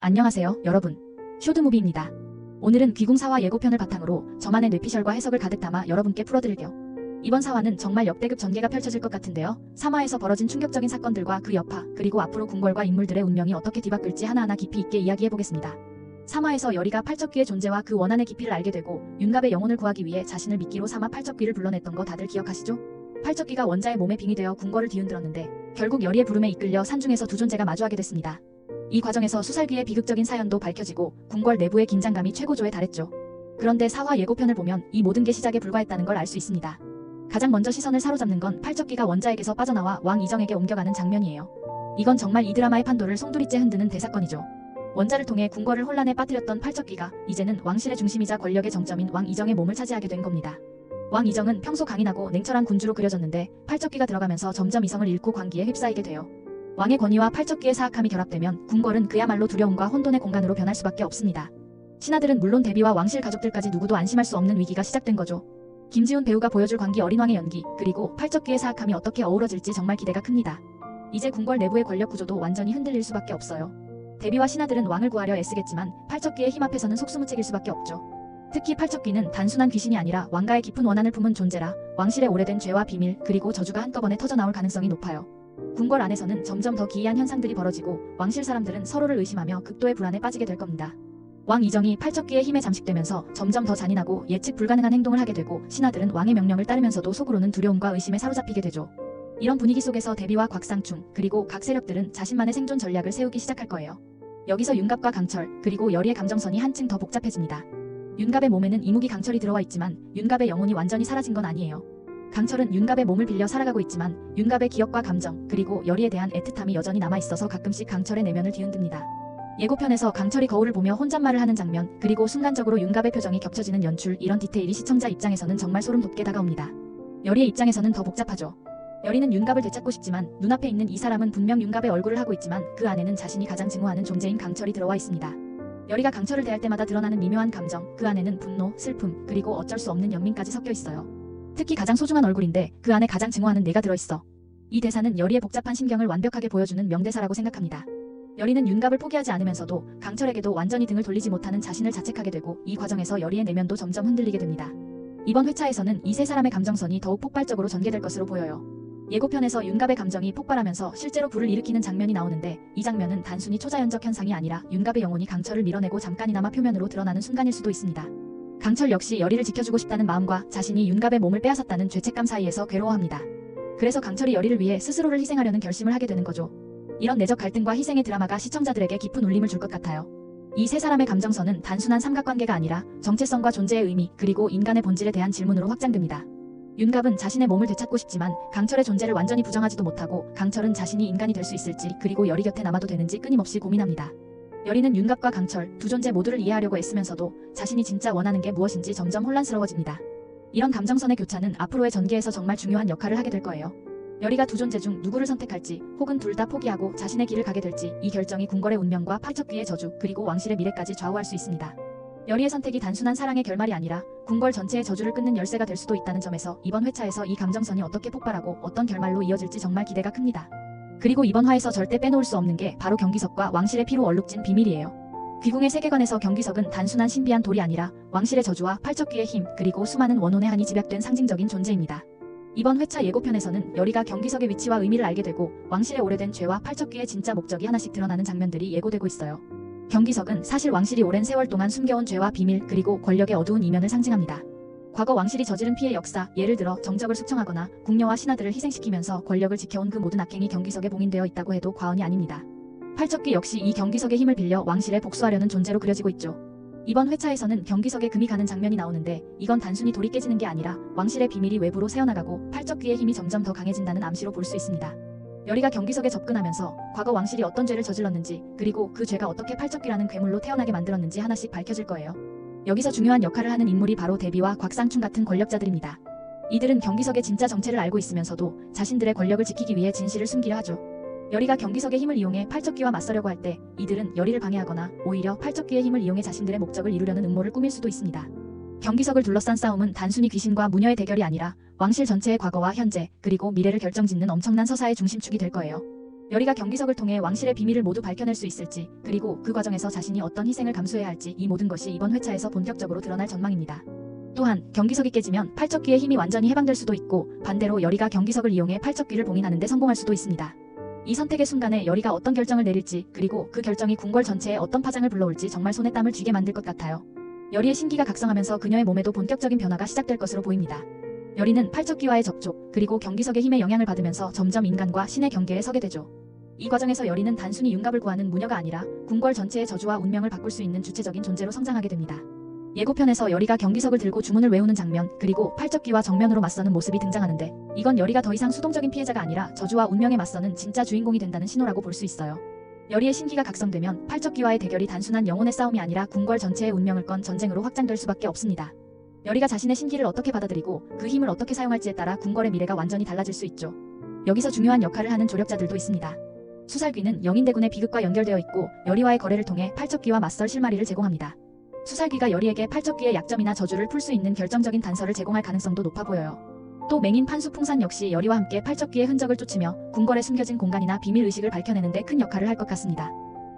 안녕하세요, 여러분. 쇼드무비입니다. 오늘은 귀궁사화 예고편을 바탕으로 저만의 뇌피셜과 해석을 가득 담아 여러분께 풀어드릴게요. 이번 사화는 정말 역대급 전개가 펼쳐질 것 같은데요. 3화에서 벌어진 충격적인 사건들과 그 여파, 그리고 앞으로 궁궐과 인물들의 운명이 어떻게 뒤바뀔지 하나하나 깊이 있게 이야기해보겠습니다. 3화에서 여리가 팔척귀의 존재와 그 원한의 깊이를 알게 되고 윤갑의 영혼을 구하기 위해 자신을 미끼로 삼아 팔척귀를 불러냈던 거 다들 기억하시죠? 팔척귀가 원자의 몸에 빙이 되어 궁궐을 뒤흔들었는데 결국 여리의 부름에 이끌려 산중에서 두 존재가 마주하게 됐습니다. 이 과정에서 수살귀의 비극적인 사연도 밝혀지고 궁궐 내부의 긴장감이 최고조에 달했죠. 그런데 4화 예고편을 보면 이 모든 게 시작에 불과했다는 걸 알 수 있습니다. 가장 먼저 시선을 사로잡는 건 팔척귀가 원자에게서 빠져나와 왕 이정에게 옮겨가는 장면이에요. 이건 정말 이 드라마의 판도를 송두리째 흔드는 대사건이죠. 원자를 통해 궁궐을 혼란에 빠뜨렸던 팔척귀가 이제는 왕실의 중심이자 권력의 정점인 왕 이정의 몸을 차지하게 된 겁니다. 왕 이정은 평소 강인하고 냉철한 군주로 그려졌는데 팔척귀가 들어가면서 점점 이성을 잃고 광기에 휩싸이게 돼요. 왕의 권위와 팔척귀의 사악함이 결합되면 궁궐은 그야말로 두려움과 혼돈의 공간으로 변할 수밖에 없습니다. 신하들은 물론 대비와 왕실 가족들까지 누구도 안심할 수 없는 위기가 시작된 거죠. 김지훈 배우가 보여줄 광기 어린 왕의 연기, 그리고 팔척귀의 사악함이 어떻게 어우러질지 정말 기대가 큽니다. 이제 궁궐 내부의 권력 구조도 완전히 흔들릴 수밖에 없어요. 대비와 신하들은 왕을 구하려 애쓰겠지만 팔척귀의 힘 앞에서는 속수무책일 수밖에 없죠. 특히 팔척귀는 단순한 귀신이 아니라 왕가의 깊은 원한을 품은 존재라 왕실의 오래된 죄와 비밀, 그리고 저주가 한꺼번에 터져나올 가능성이 높아요. 궁궐 안에서는 점점 더 기이한 현상들이 벌어지고 왕실 사람들은 서로를 의심하며 극도의 불안에 빠지게 될 겁니다. 왕 이정이 팔척귀의 힘에 잠식되면서 점점 더 잔인하고 예측 불가능한 행동을 하게 되고 신하들은 왕의 명령을 따르면서도 속으로는 두려움과 의심에 사로잡히게 되죠. 이런 분위기 속에서 대비와 곽상충, 그리고 각 세력들은 자신만의 생존 전략을 세우기 시작할 거예요. 여기서 윤갑과 강철, 그리고 여리의 감정선이 한층 더 복잡해집니다. 윤갑의 몸에는 이무기 강철이 들어와 있지만 윤갑의 영혼이 완전히 사라진 건 아니에요. 강철은 윤갑의 몸을 빌려 살아가고 있지만 윤갑의 기억과 감정, 그리고 여리에 대한 애틋함이 여전히 남아있어서 가끔씩 강철의 내면을 뒤흔듭니다. 예고편에서 강철이 거울을 보며 혼잣말을 하는 장면, 그리고 순간적으로 윤갑의 표정이 겹쳐지는 연출, 이런 디테일이 시청자 입장에서는 정말 소름 돋게 다가옵니다. 여리의 입장에서는 더 복잡하죠. 여리는 윤갑을 되찾고 싶지만 눈앞에 있는 이 사람은 분명 윤갑의 얼굴을 하고 있지만 그 안에는 자신이 가장 증오하는 존재인 강철이 들어와 있습니다. 여리가 강철을 대할 때마다 드러나는 미묘한 감정, 그 안에는 분노, 슬픔, 그리고 어쩔 수 없는 연민까지 섞여 있어요. 특히 가장 소중한 얼굴인데 그 안에 가장 증오하는 내가 들어있어. 이 대사는 여리의 복잡한 심경을 완벽하게 보여주는 명대사라고 생각합니다. 여리는 윤갑을 포기하지 않으면서도 강철에게도 완전히 등을 돌리지 못하는 자신을 자책하게 되고 이 과정에서 여리의 내면도 점점 흔들리게 됩니다. 이번 회차에서는 이 세 사람의 감정선이 더욱 폭발적으로 전개될 것으로 보여요. 예고편에서 윤갑의 감정이 폭발하면서 실제로 불을 일으키는 장면이 나오는데 이 장면은 단순히 초자연적 현상이 아니라 윤갑의 영혼이 강철을 밀어내고 잠깐이나마 표면으로 드러나는 순간일 수도 있습니다. 강철 역시 여리를 지켜주고 싶다는 마음과 자신이 윤갑의 몸을 빼앗았다는 죄책감 사이에서 괴로워합니다. 그래서 강철이 여리를 위해 스스로를 희생하려는 결심을 하게 되는 거죠. 이런 내적 갈등과 희생의 드라마가 시청자들에게 깊은 울림을 줄 것 같아요. 이 세 사람의 감정선은 단순한 삼각관계가 아니라 정체성과 존재의 의미, 그리고 인간의 본질에 대한 질문으로 확장됩니다. 윤갑은 자신의 몸을 되찾고 싶지만 강철의 존재를 완전히 부정하지도 못하고 강철은 자신이 인간이 될 수 있을지, 그리고 여리 곁에 남아도 되는지 끊임없이 고민합니다. 여리는 윤갑과 강철 두 존재 모두를 이해하려고 애쓰면서도 자신이 진짜 원하는 게 무엇인지 점점 혼란스러워집니다. 이런 감정선의 교차는 앞으로의 전개에서 정말 중요한 역할을 하게 될 거예요. 여리가 두 존재 중 누구를 선택할지, 혹은 둘 다 포기하고 자신의 길을 가게 될지, 이 결정이 궁궐의 운명과 팔척귀의 저주, 그리고 왕실의 미래까지 좌우할 수 있습니다. 여리의 선택이 단순한 사랑의 결말이 아니라 궁궐 전체의 저주를 끊는 열쇠가 될 수도 있다는 점에서 이번 회차에서 이 감정선이 어떻게 폭발하고 어떤 결말로 이어질지 정말 기대가 큽니다. 그리고 이번 화에서 절대 빼놓을 수 없는 게 바로 경기석과 왕실의 피로 얼룩진 비밀이에요. 귀궁의 세계관에서 경기석은 단순한 신비한 돌이 아니라 왕실의 저주와 팔척귀의 힘, 그리고 수많은 원혼의 한이 집약된 상징적인 존재입니다. 이번 회차 예고편에서는 여리가 경기석의 위치와 의미를 알게 되고 왕실의 오래된 죄와 팔척귀의 진짜 목적이 하나씩 드러나는 장면들이 예고되고 있어요. 경기석은 사실 왕실이 오랜 세월 동안 숨겨온 죄와 비밀, 그리고 권력의 어두운 이면을 상징합니다. 과거 왕실이 저지른 피해 역사, 예를 들어 정적을 숙청하거나 궁녀와 신하들을 희생시키면서 권력을 지켜온 그 모든 악행이 경기석에 봉인되어 있다고 해도 과언이 아닙니다. 팔척귀 역시 이 경기석의 힘을 빌려 왕실에 복수하려는 존재로 그려지고 있죠. 이번 회차에서는 경기석에 금이 가는 장면이 나오는데 이건 단순히 돌이 깨지는 게 아니라 왕실의 비밀이 외부로 새어나가고 팔척귀의 힘이 점점 더 강해진다는 암시로 볼 수 있습니다. 여리가 경기석에 접근하면서 과거 왕실이 어떤 죄를 저질렀는지, 그리고 그 죄가 어떻게 팔척귀라는 괴물로 태어나게 만들었는지 하나씩 밝혀질 거예요. 여기서 중요한 역할을 하는 인물이 바로 대비와 곽상충 같은 권력자들입니다. 이들은 경기석의 진짜 정체를 알고 있으면서도 자신들의 권력을 지키기 위해 진실을 숨기려 하죠. 여리가 경기석의 힘을 이용해 팔척귀와 맞서려고 할 때 이들은 여리를 방해하거나 오히려 팔척귀의 힘을 이용해 자신들의 목적을 이루려는 음모를 꾸밀 수도 있습니다. 경기석을 둘러싼 싸움은 단순히 귀신과 무녀의 대결이 아니라 왕실 전체의 과거와 현재, 그리고 미래를 결정짓는 엄청난 서사의 중심축이 될 거예요. 열이가 경기석을 통해 왕실의 비밀을 모두 밝혀낼 수 있을지, 그리고 그 과정에서 자신이 어떤 희생을 감수해야 할지, 이 모든 것이 이번 회차에서 본격적으로 드러날 전망입니다. 또한 경기석이 깨지면 팔척귀의 힘이 완전히 해방될 수도 있고, 반대로 열이가 경기석을 이용해 팔척귀를 봉인하는 데 성공할 수도 있습니다. 이 선택의 순간에 열이가 어떤 결정을 내릴지, 그리고 그 결정이 궁궐 전체에 어떤 파장을 불러올지 정말 손에 땀을 쥐게 만들 것 같아요. 열이의 신기가 각성하면서 그녀의 몸에도 본격적인 변화가 시작될 것으로 보입니다. 열이는 팔척귀와의 접촉, 그리고 경기석의 힘에 영향을 받으면서 점점 인간과 신의 경계에 서게 되죠. 이 과정에서 열이는 단순히 융갑을 구하는 무녀가 아니라 궁궐 전체의 저주와 운명을 바꿀 수 있는 주체적인 존재로 성장하게 됩니다. 예고편에서 열이가 경기석을 들고 주문을 외우는 장면, 그리고 팔척귀와 정면으로 맞서는 모습이 등장하는데, 이건 열이가 더 이상 수동적인 피해자가 아니라 저주와 운명에 맞서는 진짜 주인공이 된다는 신호라고 볼 수 있어요. 열이의 신기가 각성되면 팔척귀와의 대결이 단순한 영혼의 싸움이 아니라 궁궐 전체의 운명을 건 전쟁으로 확장될 수밖에 없습니다. 열이가 자신의 신기를 어떻게 받아들이고 그 힘을 어떻게 사용할지에 따라 궁궐의 미래가 완전히 달라질 수 있죠. 여기서 중요한 역할을 하는 조력자들도 있습니다. 수살귀는 영인대군의 비극과 연결되어 있고, 열이와의 거래를 통해 팔척귀와 맞설 실마리를 제공합니다. 수살귀가 열이에게 팔척귀의 약점이나 저주를 풀 수 있는 결정적인 단서를 제공할 가능성도 높아 보여요. 또 맹인 판수 풍산 역시 열이와 함께 팔척귀의 흔적을 쫓으며 궁궐에 숨겨진 공간이나 비밀 의식을 밝혀내는 데 큰 역할을 할 것 같습니다.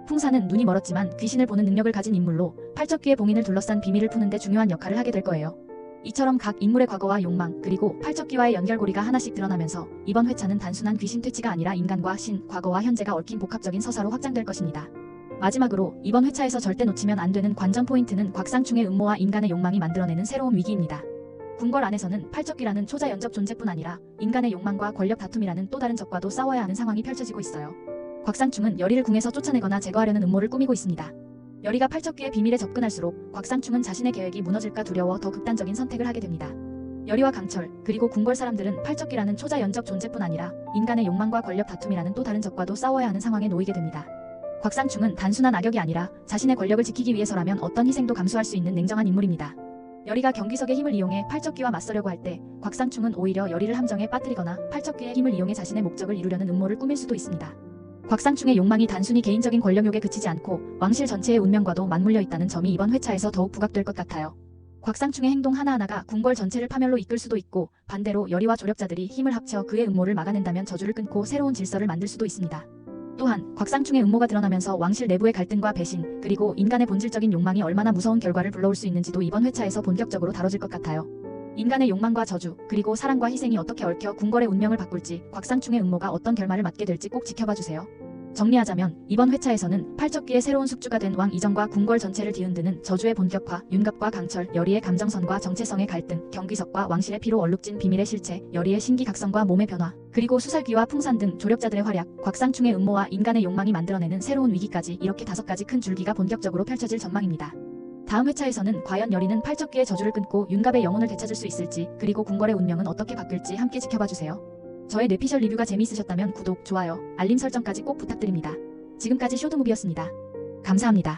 풍산은 눈이 멀었지만 귀신을 보는 능력을 가진 인물로 팔척귀의 봉인을 둘러싼 비밀을 푸는 데 중요한 역할을 하게 될 거예요. 이처럼 각 인물의 과거와 욕망, 그리고 팔척귀와의 연결고리가 하나씩 드러나면서 이번 회차는 단순한 귀신 퇴치가 아니라 인간과 신, 과거와 현재가 얽힌 복합적인 서사로 확장될 것입니다. 마지막으로 이번 회차에서 절대 놓치면 안 되는 관전 포인트는 곽상충의 음모와 인간의 욕망이 만들어내는 새로운 위기입니다. 궁궐 안에서는 팔척귀라는 초자연적 존재뿐 아니라 인간의 욕망과 권력 다툼이라는 또 다른 적과도 싸워야 하는 상황이 펼쳐지고 있어요. 곽상충은 열이를 궁에서 쫓아내거나 제거하려는 음모를 꾸미고 있습니다. 열이가 팔척귀의 비밀에 접근할수록 곽상충은 자신의 계획이 무너질까 두려워 더 극단적인 선택을 하게 됩니다. 열이와 강철, 그리고 궁궐 사람들은 팔척귀라는 초자연적 존재뿐 아니라 인간의 욕망과 권력 다툼이라는 또 다른 적과도 싸워야 하는 상황에 놓이게 됩니다. 곽상충은 단순한 악역이 아니라 자신의 권력을 지키기 위해서라면 어떤 희생도 감수할 수 있는 냉정한 인물입니다. 열이가 경기석의 힘을 이용해 팔척귀와 맞서려고 할 때 곽상충은 오히려 열이를 함정에 빠뜨리거나 팔척귀의 힘을 이용해 자신의 목적을 이루려는 음모를 꾸밀 수도 있습니다. 곽상충의 욕망이 단순히 개인적인 권력욕에 그치지 않고 왕실 전체의 운명과도 맞물려 있다는 점이 이번 회차에서 더욱 부각될 것 같아요. 곽상충의 행동 하나하나가 궁궐 전체를 파멸로 이끌 수도 있고, 반대로 열이와 조력자들이 힘을 합쳐 그의 음모를 막아낸다면 저주를 끊고 새로운 질서를 만들 수도 있습니다. 또한 곽상충의 음모가 드러나면서 왕실 내부의 갈등과 배신, 그리고 인간의 본질적인 욕망이 얼마나 무서운 결과를 불러올 수 있는지도 이번 회차에서 본격적으로 다뤄질 것 같아요. 인간의 욕망과 저주, 그리고 사랑과 희생이 어떻게 얽혀 궁궐의 운명을 바꿀지, 곽상충의 음모가 어떤 결말을 맞게 될지 꼭 지켜봐주세요. 정리하자면 이번 회차에서는 팔척귀의 새로운 숙주가 된 왕 이정과 궁궐 전체를 뒤흔드는 저주의 본격화, 윤갑과 강철, 열이의 감정선과 정체성의 갈등, 경기석과 왕실의 피로 얼룩진 비밀의 실체, 열이의 신기 각성과 몸의 변화, 그리고 수살귀와 풍산 등 조력자들의 활약, 곽상충의 음모와 인간의 욕망이 만들어내는 새로운 위기까지, 이렇게 5가지 큰 줄기가 본격적으로 펼쳐질 전망입니다. 다음 회차에서는 과연 열이는 팔척귀의 저주를 끊고 윤갑의 영혼을 되찾을 수 있을지, 그리고 궁궐의 운명은 어떻게 바뀔지 함께 지켜봐주세요. 저의 뇌피셜 리뷰가 재미있으셨다면 구독, 좋아요, 알림 설정까지 꼭 부탁드립니다. 지금까지 쇼드무비였습니다. 감사합니다.